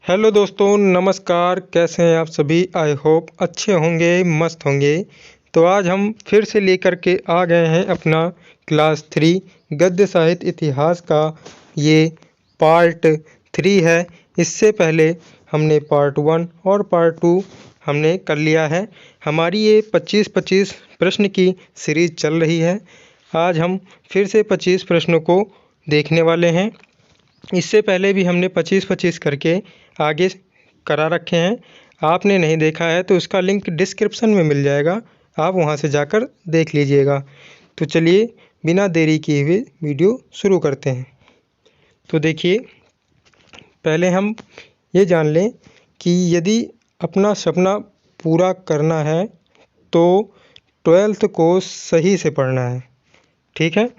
Hello दोस्तों, नमस्कार। कैसे हैं आप सभी? आई होप अच्छे होंगे, मस्त होंगे। तो आज हम फिर से लेकर के आ गए हैं अपना क्लास 3 गद्य साहित्य इतिहास का ये पार्ट 3 है। इससे पहले हमने पार्ट 1 और पार्ट 2 हमने कर लिया है। हमारी ये 25-25 प्रश्न की सीरीज चल रही है। आज हम फिर से 25 प्रश्नों को देखने वाले हैं। इससे पहले भी हमने 25-25 करके आगे करा रखे हैं। आपने नहीं देखा है तो उसका लिंक डिस्क्रिप्शन में मिल जाएगा, आप वहां से जाकर देख लीजिएगा। तो चलिए बिना देरी किए हुए वीडियो शुरू करते हैं। तो देखिए, पहले हम ये जान लें कि यदि अपना सपना पूरा करना है तो 12th को सही से पढ़ना है। ठीक है,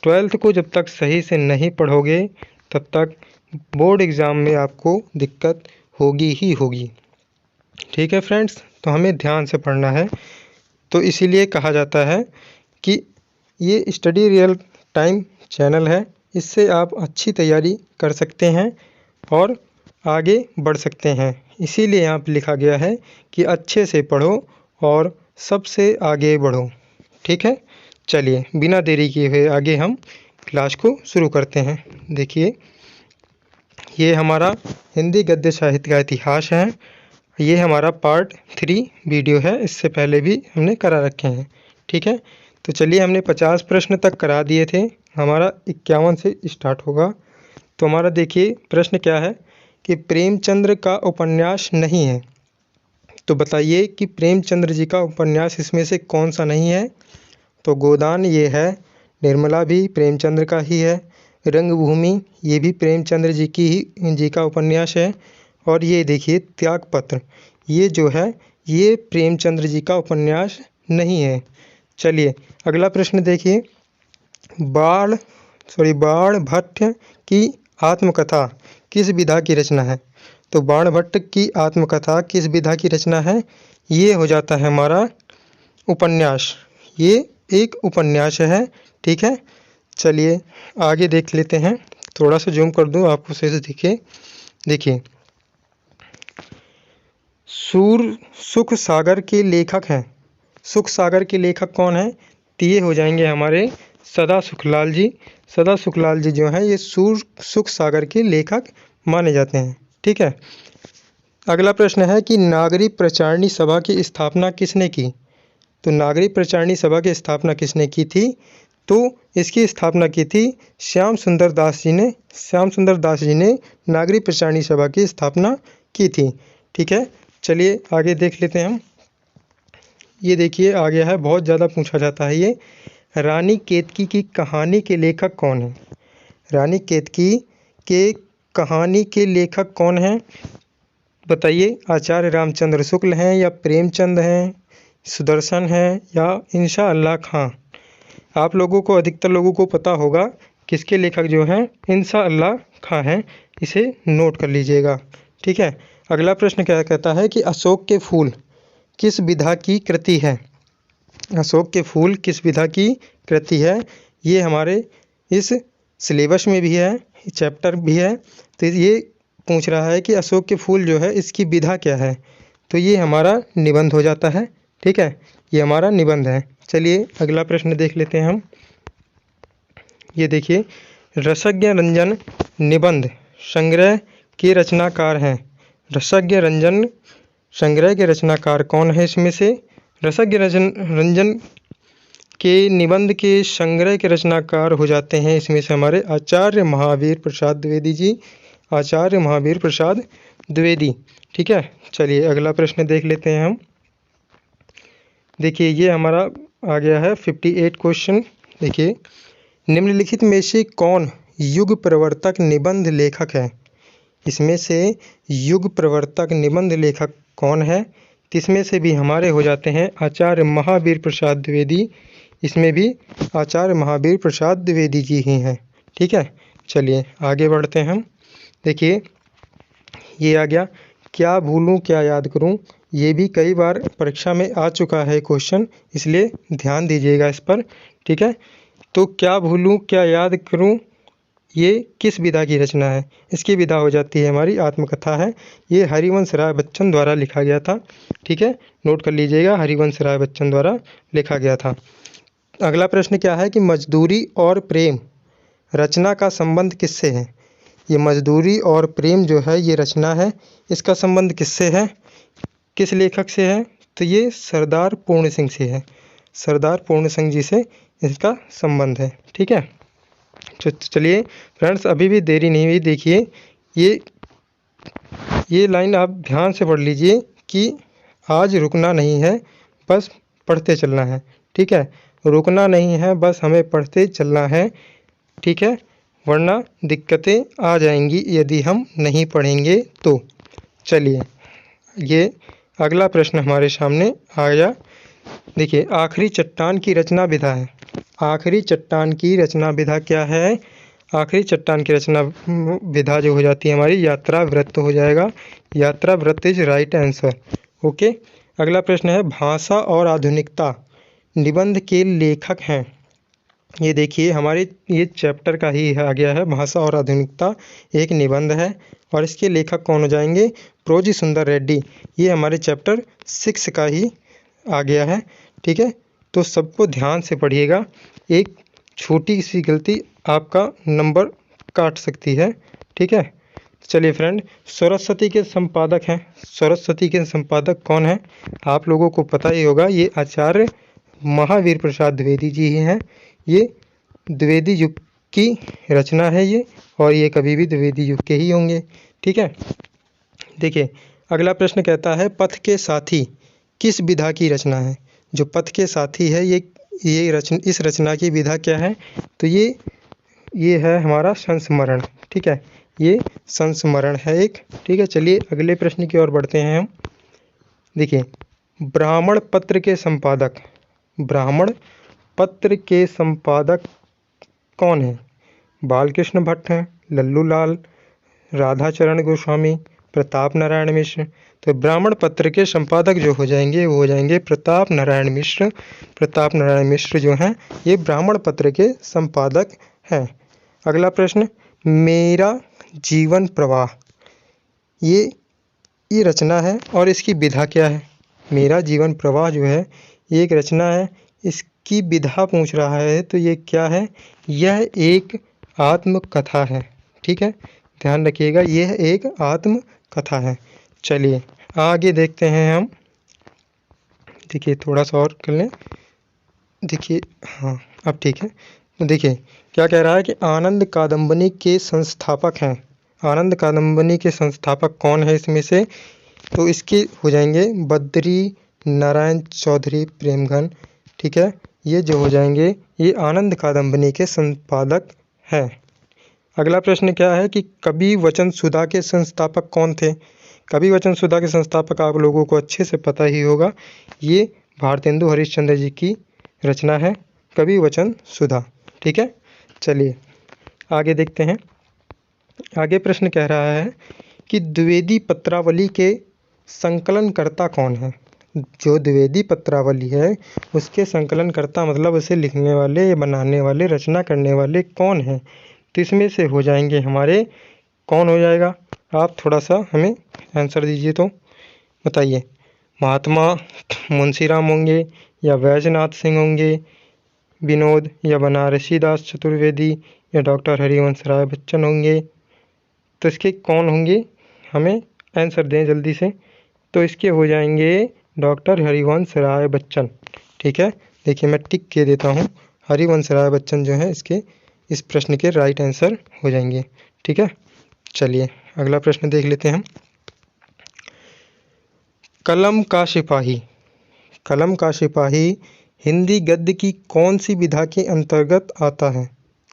12th को जब तक सही से नहीं पढ़ोगे तब तक बोर्ड एग्ज़ाम में आपको दिक्कत होगी ही होगी। ठीक है फ्रेंड्स, तो हमें ध्यान से पढ़ना है। तो इसीलिए कहा जाता है कि ये स्टडी रियल टाइम चैनल है, इससे आप अच्छी तैयारी कर सकते हैं और आगे बढ़ सकते हैं। इसीलिए यहाँ पर लिखा गया है कि अच्छे से पढ़ो और सबसे आगे बढ़ो। ठीक है, चलिए बिना देरी किए हुए आगे हम क्लास को शुरू करते हैं। देखिए, ये हमारा हिंदी गद्य साहित्य का इतिहास है। ये हमारा पार्ट 3 वीडियो है, इससे पहले भी हमने करा रखे हैं। ठीक है, तो चलिए हमने 50 प्रश्न तक करा दिए थे, हमारा 51 से स्टार्ट होगा। तो हमारा देखिए प्रश्न क्या है कि प्रेमचंद्र का उपन्यास नहीं है। तो बताइए कि प्रेमचंद्र जी का उपन्यास इसमें से कौन सा नहीं है। तो गोदान ये है, निर्मला भी प्रेमचंद्र का ही है, रंगभूमि ये भी प्रेमचंद्र जी का उपन्यास है, और ये देखिए त्यागपत्र ये जो है ये प्रेमचंद्र जी का उपन्यास नहीं है। चलिए अगला प्रश्न देखिए, बाण भट्ट की आत्मकथा किस विधा की रचना है। तो बाण भट्ट की आत्मकथा किस विधा की रचना है? ये हो जाता है हमारा उपन्यास, ये एक उपन्यास है। ठीक है, चलिए आगे देख लेते हैं। थोड़ा सा जूम कर दूं आपको सही से दिखे। देखिए, सुख सागर के लेखक हैं। सुख सागर के लेखक कौन है? तो ये हो जाएंगे हमारे सदा सुखलाल जी। सदा सुखलाल जी जो हैं ये सुख सागर के लेखक माने जाते हैं। ठीक है, अगला प्रश्न है कि नागरी प्रचारणी सभा की स्थापना किसने की। तो नागरी प्रचारणी सभा की स्थापना किसने की थी? तो इसकी स्थापना की थी श्याम सुंदर दास जी ने। श्याम सुंदर दास जी ने नागरी प्रचारणी सभा की स्थापना की थी। ठीक है, चलिए आगे देख लेते हैं हम। ये देखिए आ गया है, बहुत ज़्यादा पूछा जाता है ये। रानी केतकी की कहानी के लेखक कौन है? रानी केतकी के कहानी के लेखक कौन हैं? बताइए, आचार्य रामचंद्र शुक्ल हैं या प्रेमचंद हैं, सुदर्शन हैं या इंशा अल्लाह खां। आप लोगों को, अधिकतर लोगों को पता होगा किसके लेखक जो हैं इंशा अल्लाह खां हैं, इसे नोट कर लीजिएगा। ठीक है, अगला प्रश्न क्या कहता है कि अशोक के फूल किस विधा की कृति है। अशोक के फूल किस विधा की कृति है? ये हमारे इस सिलेबस में भी है, चैप्टर भी है। तो ये पूछ रहा है कि अशोक के फूल जो है इसकी विधा क्या है। तो ये हमारा निबंध हो जाता है। ठीक है, ये हमारा निबंध है। चलिए अगला प्रश्न देख लेते हैं हम। ये देखिए, रसज्ञ रंजन निबंध संग्रह के रचनाकार हैं। रसज्ञ रंजन संग्रह के रचनाकार कौन है इसमें से? रसज्ञ रंजन के निबंध के संग्रह के रचनाकार हो जाते हैं इसमें से हमारे आचार्य महावीर प्रसाद द्विवेदी जी। आचार्य महावीर प्रसाद द्विवेदी। ठीक है, चलिए अगला प्रश्न देख लेते हैं हम। देखिए, ये हमारा आ गया है 58 क्वेश्चन। देखिए, निम्नलिखित में से कौन युग प्रवर्तक निबंध लेखक है? इसमें से युग प्रवर्तक निबंध लेखक कौन है? तो इसमें से भी हमारे हो जाते हैं आचार्य महावीर प्रसाद द्विवेदी। इसमें भी आचार्य महावीर प्रसाद द्विवेदी जी ही हैं। ठीक है, चलिए आगे बढ़ते हैं हम। देखिए, ये आ गया, क्या भूलूं क्या याद करूं। ये भी कई बार परीक्षा में आ चुका है क्वेश्चन, इसलिए ध्यान दीजिएगा इस पर। ठीक है, तो क्या भूलूं क्या याद करूं, ये किस विधा की रचना है? इसकी विधा हो जाती है हमारी आत्मकथा है। ये हरिवंश राय बच्चन द्वारा लिखा गया था। ठीक है, नोट कर लीजिएगा, हरिवंश राय बच्चन द्वारा लिखा गया था। अगला प्रश्न क्या है कि मजदूरी और प्रेम रचना का संबंध किससे है? ये मजदूरी और प्रेम जो है ये रचना है, इसका संबंध किससे है, किस लेखक से है? तो ये सरदार पूर्ण सिंह से है। सरदार पूर्ण सिंह जी से इसका संबंध है। ठीक है, चलिए फ्रेंड्स, अभी भी देरी नहीं हुई। देखिए ये लाइन आप ध्यान से पढ़ लीजिए कि आज रुकना नहीं है, बस पढ़ते चलना है। ठीक है, रुकना नहीं है, बस हमें पढ़ते चलना है। ठीक है, वरना दिक्कतें आ जाएंगी यदि हम नहीं पढ़ेंगे तो। चलिए, ये अगला प्रश्न हमारे सामने आ गया। देखिए, आखिरी चट्टान की रचना विधा है। आखिरी चट्टान की रचना विधा क्या है? आखिरी चट्टान की रचना विधा जो हो जाती है हमारी यात्रा वृत्त हो जाएगा। यात्रा वृत्त इज राइट आंसर। ओके, अगला प्रश्न है भाषा और आधुनिकता निबंध के लेखक हैं। ये देखिए हमारे ये चैप्टर का ही आ गया है, भाषा और आधुनिकता एक निबंध है और इसके लेखक कौन हो जाएंगे? प्रोजी सुंदर रेड्डी। ये हमारे चैप्टर 6 का ही आ गया है। ठीक है, तो सबको ध्यान से पढ़िएगा, एक छोटी सी गलती आपका नंबर काट सकती है। ठीक है, चलिए फ्रेंड, सरस्वती के संपादक हैं। सरस्वती के संपादक कौन है? आप लोगों को पता ही होगा, ये आचार्य महावीर प्रसाद द्विवेदी जी ही हैं। ये द्विवेदी युग की रचना है ये, और ये कभी भी द्विवेदी युग के ही होंगे। ठीक है, देखिए अगला प्रश्न कहता है पथ के साथी किस विधा की रचना है? जो पथ के साथी है इस रचना की विधा क्या है? तो ये है हमारा संस्मरण। ठीक है, ये संस्मरण है एक। ठीक है, चलिए अगले प्रश्न की ओर बढ़ते हैं हम। देखिए, ब्राह्मण पत्र के संपादक, ब्राह्मण पत्र के संपादक कौन है? बालकृष्ण भट्ट हैं, लल्लू लाल, राधाचरण गोस्वामी, प्रताप नारायण मिश्र। तो ब्राह्मण पत्र के संपादक जो हो जाएंगे वो हो जाएंगे प्रताप नारायण मिश्र। प्रताप नारायण मिश्र जो हैं ये ब्राह्मण पत्र के संपादक हैं। अगला प्रश्न, मेरा जीवन प्रवाह ये रचना है और इसकी विधा क्या है? मेरा जीवन प्रवाह जो है ये एक रचना है, इसकी विधा पूछ रहा है, तो ये क्या है? यह एक आत्मकथा है। ठीक है, ध्यान रखिएगा, यह एक आत्मकथा है। चलिए आगे देखते हैं हम। देखिए थोड़ा सा और कर लें। देखिए हाँ, अब ठीक है। तो देखिए क्या कह रहा है कि आनंद कादम्बनी के संस्थापक हैं। आनंद कादम्बनी के संस्थापक कौन है इसमें से? तो इसके हो जाएंगे बद्री नारायण चौधरी प्रेमघन। ठीक है, ये जो हो जाएंगे ये आनंद कादम्बनी के संपादक हैं। अगला प्रश्न क्या है कि कवि वचन सुधा के संस्थापक कौन थे? कवि वचन सुधा के संस्थापक आप लोगों को अच्छे से पता ही होगा, ये भारतेंदु हरिश्चंद्र जी की रचना है कवि वचन सुधा। ठीक है, चलिए आगे देखते हैं। आगे प्रश्न कह रहा है कि द्विवेदी पत्रावली के संकलनकर्ता कौन है? जो द्विवेदी पत्रावली है उसके संकलनकर्ता मतलब उसे लिखने वाले, बनाने वाले, रचना करने वाले कौन हैं? तो इसमें से हो जाएंगे हमारे, कौन हो जाएगा? आप थोड़ा सा हमें आंसर दीजिए तो बताइए। महात्मा मुंशीराम होंगे या वैजनाथ सिंह होंगे, विनोद या बनारसी दास चतुर्वेदी या डॉक्टर हरिवंश राय बच्चन होंगे? तो इसके कौन होंगे? हमें आंसर दें जल्दी से। तो इसके हो जाएंगे डॉक्टर हरिवंश राय बच्चन। ठीक है, देखिए मैं टिक के देता हूँ, हरिवंश राय बच्चन जो है इसके इस प्रश्न के राइट आंसर हो जाएंगे। ठीक है, चलिए अगला प्रश्न देख लेते हैं हम। कलम का सिपाही, कलम का सिपाही हिंदी गद्य की कौन सी विधा के अंतर्गत आता है?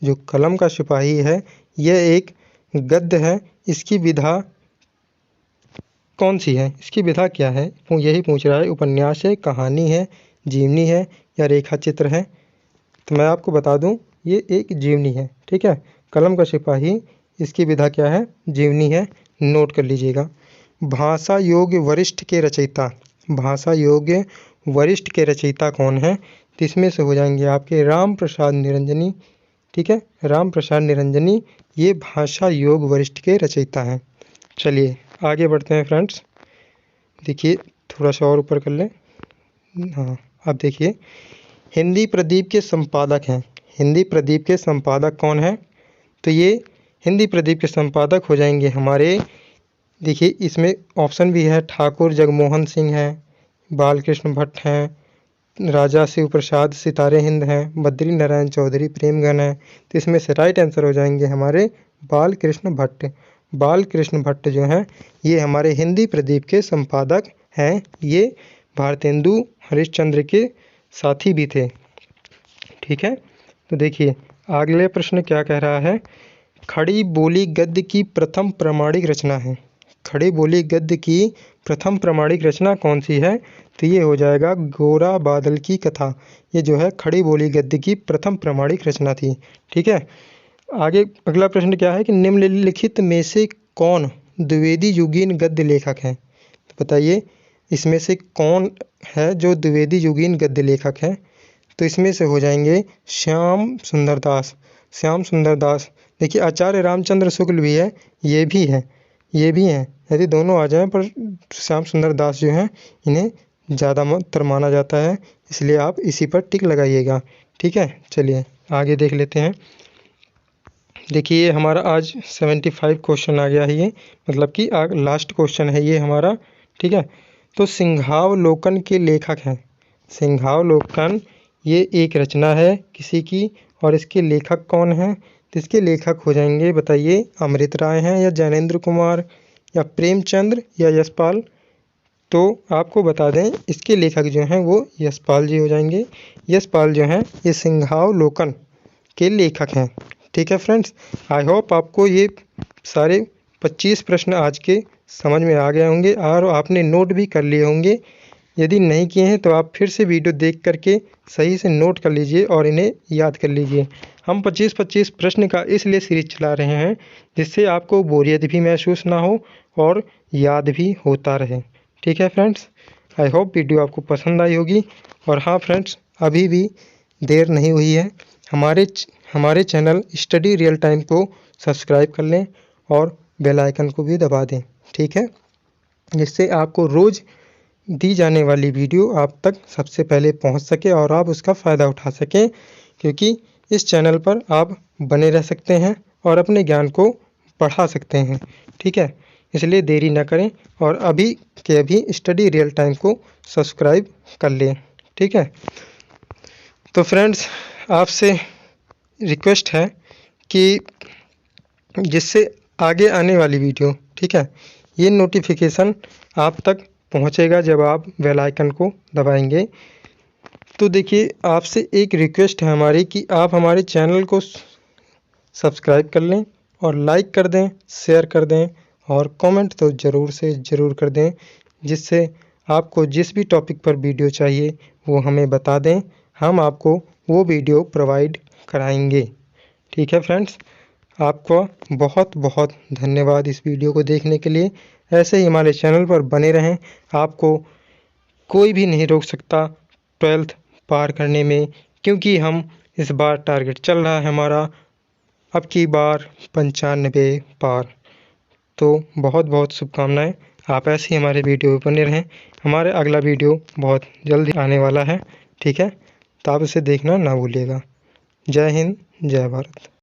जो कलम का सिपाही है यह एक गद्य है, इसकी विधा कौन सी है? इसकी विधा क्या है यही पूछ रहा है। उपन्यास है, कहानी है, जीवनी है या रेखा चित्र है? तो मैं आपको बता दूं ये एक जीवनी है। ठीक है, कलम का सिपाही इसकी विधा क्या है? जीवनी है, नोट कर लीजिएगा। भाषा योग्य वरिष्ठ के रचयिता, भाषा योग्य वरिष्ठ के रचयिता कौन है? तो इसमें से हो जाएंगे आपके राम प्रसाद निरंजनी, ठीक है, राम प्रसाद निरंजनी ये भाषा योग वरिष्ठ के रचयिता हैं। चलिए आगे बढ़ते हैं फ्रेंड्स। देखिए थोड़ा सा और ऊपर कर लें। हाँ, अब देखिए हिंदी प्रदीप के संपादक हैं। हिंदी प्रदीप के संपादक कौन है? तो ये हिंदी प्रदीप के संपादक हो जाएंगे हमारे, देखिए इसमें ऑप्शन भी है, ठाकुर जगमोहन सिंह हैं, बालकृष्ण भट्ट हैं, राजा शिव प्रसाद सितारे हिंद हैं, बद्री नारायण चौधरी प्रेमगन हैं। तो इसमें से राइट आंसर हो जाएंगे हमारे बालकृष्ण भट्ट। बालकृष्ण भट्ट जो हैं ये हमारे हिंदी प्रदीप के संपादक हैं। ये भारतेंदु हरिश्चंद्र के साथी भी थे। ठीक है, तो देखिए अगले प्रश्न क्या कह रहा है। खड़ी बोली गद्य की प्रथम प्रामाणिक रचना है। खड़ी बोली गद्य की प्रथम प्रामाणिक रचना कौन सी है? तो ये हो जाएगा गोरा बादल की कथा। ये जो है खड़ी बोली गद्य की प्रथम प्रामाणिक रचना थी। ठीक है, आगे अगला प्रश्न क्या है कि निम्नलिखित में से कौन द्विवेदी युगीन गद्य लेखक हैं? तो बताइए इसमें से कौन है जो द्विवेदी युगीन गद्य लेखक हैं? तो इसमें से हो जाएंगे श्याम सुंदर दास। श्याम सुंदर दास, देखिए आचार्य रामचंद्र शुक्ल भी है, ये भी है, ये भी हैं। यदि दोनों आ जाएं पर श्याम सुंदर दास जो हैं इन्हें ज़्यादा महत्तर माना जाता है, इसलिए आप इसी पर टिक लगाइएगा। ठीक है, चलिए आगे देख लेते हैं। देखिए ये हमारा आज 75 क्वेश्चन आ गया है, ये मतलब कि लास्ट क्वेश्चन है ये हमारा। ठीक है, तो सिंहावलोकन के लेखक हैं। सिंहावलोकन ये एक रचना है किसी की, और इसके लेखक कौन हैं? तो इसके लेखक हो जाएंगे, बताइए अमृत राय हैं या ज्ञानेंद्र कुमार या प्रेमचंद्र या यशपाल? तो आपको बता दें इसके लेखक जो हैं वो यशपाल जी हो जाएंगे। यशपाल जो हैं ये सिंहावलोकन के लेखक हैं। ठीक है फ्रेंड्स, आई होप आपको ये सारे 25 प्रश्न आज के समझ में आ गए होंगे और आपने नोट भी कर लिए होंगे। यदि नहीं किए हैं तो आप फिर से वीडियो देख करके सही से नोट कर लीजिए और इन्हें याद कर लीजिए। हम 25-25 प्रश्न का इसलिए सीरीज चला रहे हैं जिससे आपको बोरियत भी महसूस ना हो और याद भी होता रहे। ठीक है फ्रेंड्स, आई होप वीडियो आपको पसंद आई होगी। और हाँ फ्रेंड्स, अभी भी देर नहीं हुई है, हमारे चैनल स्टडी रियल टाइम को सब्सक्राइब कर लें और बेल आइकन को भी दबा दें। ठीक है, जिससे आपको रोज़ दी जाने वाली वीडियो आप तक सबसे पहले पहुंच सके और आप उसका फ़ायदा उठा सकें, क्योंकि इस चैनल पर आप बने रह सकते हैं और अपने ज्ञान को बढ़ा सकते हैं। ठीक है, इसलिए देरी न करें और अभी के अभी स्टडी रियल टाइम को सब्सक्राइब कर लें। ठीक है, तो फ्रेंड्स आपसे रिक्वेस्ट है कि जिससे आगे आने वाली वीडियो, ठीक है, ये नोटिफिकेशन आप तक पहुंचेगा जब आप बेल आइकन को दबाएंगे। तो देखिए आपसे एक रिक्वेस्ट है हमारी कि आप हमारे चैनल को सब्सक्राइब कर लें और लाइक कर दें, शेयर कर दें और कमेंट तो ज़रूर से ज़रूर कर दें, जिससे आपको जिस भी टॉपिक पर वीडियो चाहिए वो हमें बता दें, हम आपको वो वीडियो प्रोवाइड कराएंगे। ठीक है फ्रेंड्स, आपका बहुत बहुत धन्यवाद इस वीडियो को देखने के लिए। ऐसे ही हमारे चैनल पर बने रहें, आपको कोई भी नहीं रोक सकता 12th पार करने में, क्योंकि हम इस बार टारगेट चल रहा है हमारा अब की बार 95 पार। तो बहुत बहुत शुभकामनाएं, आप ऐसे ही हमारे वीडियो पर बने रहें। हमारे अगला वीडियो बहुत जल्दी आने वाला है। ठीक है, तो आप इसे देखना ना भूलिएगा। जय हिंद, जय भारत।